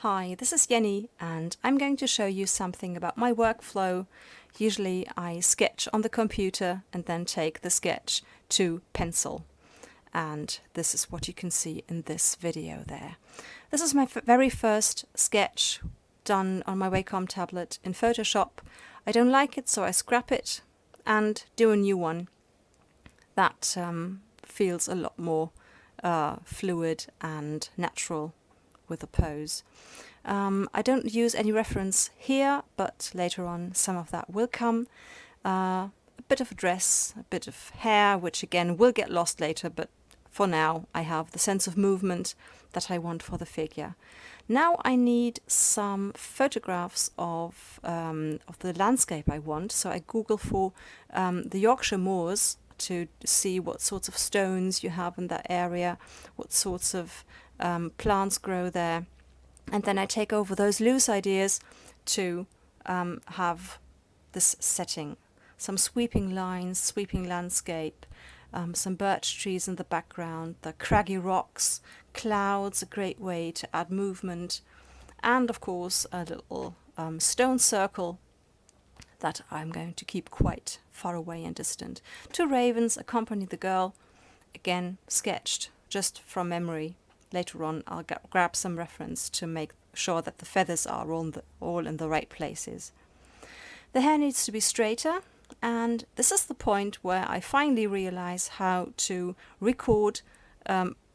Hi, this is Jenny and I'm going to show you something about my workflow. Usually I sketch on the computer and then take the sketch to pencil. And this is what you can see in this video there. This is my very first sketch done on my Wacom tablet in Photoshop. I don't like it, so I scrap it and do a new one that feels a lot more fluid and natural with a pose. I don't use any reference here, but later on some of that will come. A bit of a dress, a bit of hair, which again will get lost later, but for now I have the sense of movement that I want for the figure. Now I need some photographs of the landscape I want, so I Google for the Yorkshire moors to see what sorts of stones you have in that area, what sorts of plants grow there, and then I take over those loose ideas to have this setting. Some sweeping lines, sweeping landscape, some birch trees in the background, the craggy rocks, clouds, a great way to add movement, and of course a little stone circle that I'm going to keep quite far away and distant. 2 ravens accompany the girl, again sketched just from memory. Later on I'll grab some reference to make sure that the feathers are all in the right places. The hair needs to be straighter, and this is the point where I finally realize how to record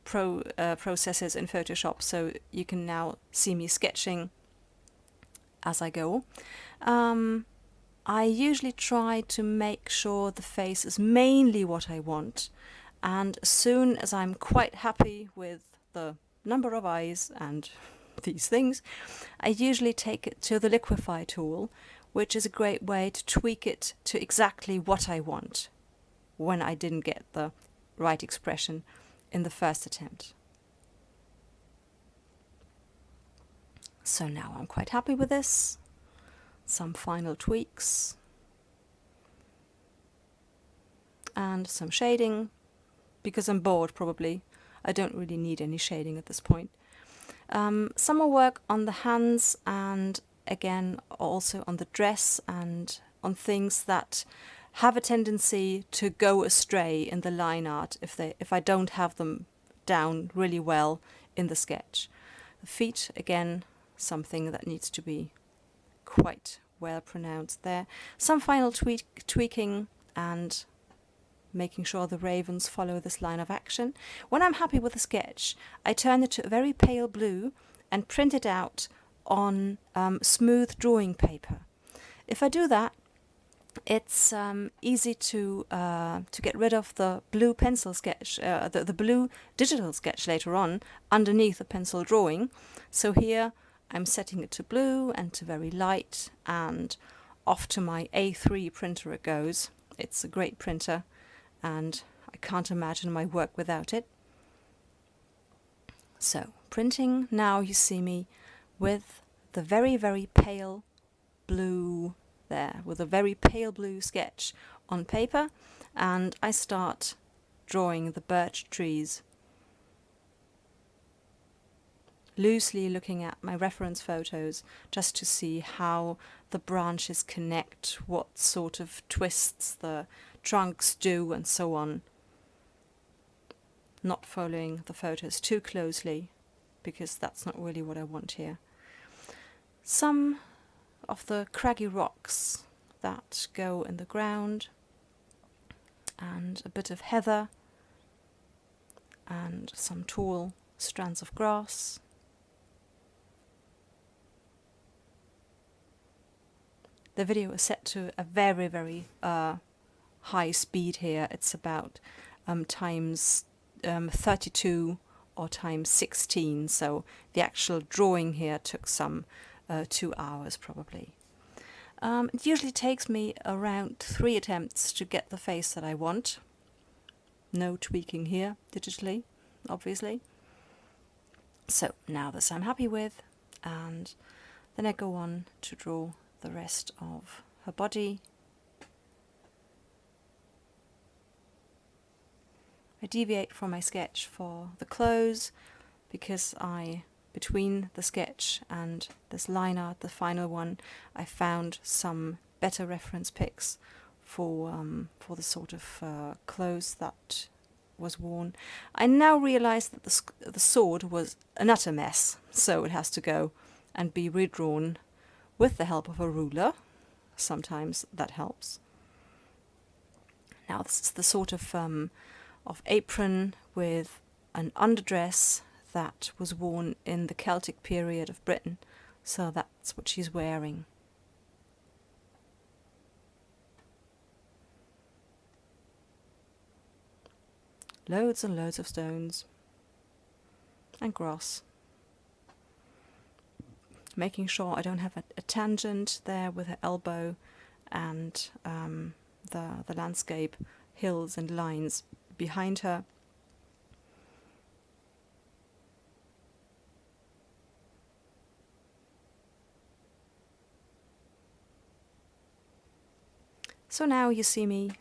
processes in Photoshop, so you can now see me sketching as I go. I usually try to make sure the face is mainly what I want, and as soon as I'm quite happy with the number of eyes and these things, I usually take it to the liquify tool, which is a great way to tweak it to exactly what I want when I didn't get the right expression in the first attempt. So now I'm quite happy with this. Some final tweaks and some shading, because I'm bored probably. I don't really need any shading at this point. Some more work on the hands, and again also on the dress and on things that have a tendency to go astray in the line art if I don't have them down really well in the sketch. The feet, again, something that needs to be quite well pronounced there. Some final tweaking and making sure the ravens follow this line of action. When I'm happy with the sketch, I turn it to a very pale blue and print it out on smooth drawing paper. If I do that, it's easy to get rid of the blue pencil sketch, the blue digital sketch later on underneath the pencil drawing. So here I'm setting it to blue and to very light, and off to my A3 printer it goes. It's a great printer, and I can't imagine my work without it. So printing, now you see me with the very, very pale blue there, with a very pale blue sketch on paper, and I start drawing the birch trees, loosely looking at my reference photos just to see how the branches connect, what sort of twists the trunks do, and so on. Not following the photos too closely, because that's not really what I want here. Some of the craggy rocks that go in the ground, and a bit of heather, and some tall strands of grass. The video is set to a very, very high speed here. It's about times 32 or times 16, so the actual drawing here took some 2 hours probably. It usually takes me around 3 attempts to get the face that I want. No tweaking here digitally, obviously. So now this I'm happy with, and then I go on to draw the rest of her body. I deviate from my sketch for the clothes because I between the sketch and this line art, the final one, I found some better reference pics for the sort of clothes that was worn. I now realize that the sword was an utter mess, so it has to go and be redrawn with the help of a ruler. Sometimes that helps. Now this is the sort of apron with an underdress that was worn in the Celtic period of Britain, so that's what she's wearing. Loads and loads of stones and grass. Making sure I don't have a tangent there with her elbow and the landscape, hills and lines behind her. So now you see me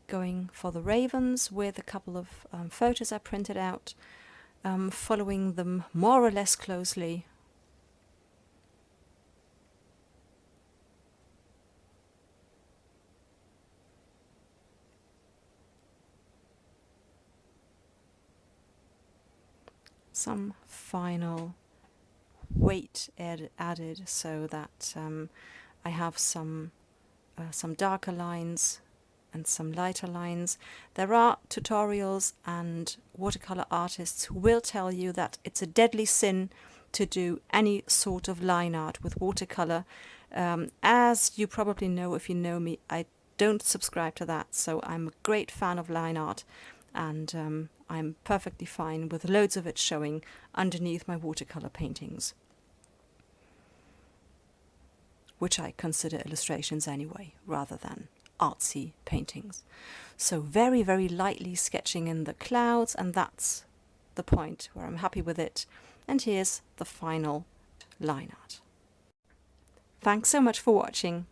going for the ravens with a couple of photos I printed out, following them more or less closely. Some final weight added so that I have some darker lines and some lighter lines. There are tutorials and watercolor artists who will tell you that it's a deadly sin to do any sort of line art with watercolor. As you probably know if you know me, I don't subscribe to that, so I'm a great fan of line art, and I'm perfectly fine with loads of it showing underneath my watercolor paintings, which I consider illustrations anyway, rather than artsy paintings. So very, very lightly sketching in the clouds, and that's the point where I'm happy with it. And here's the final line art. Thanks so much for watching.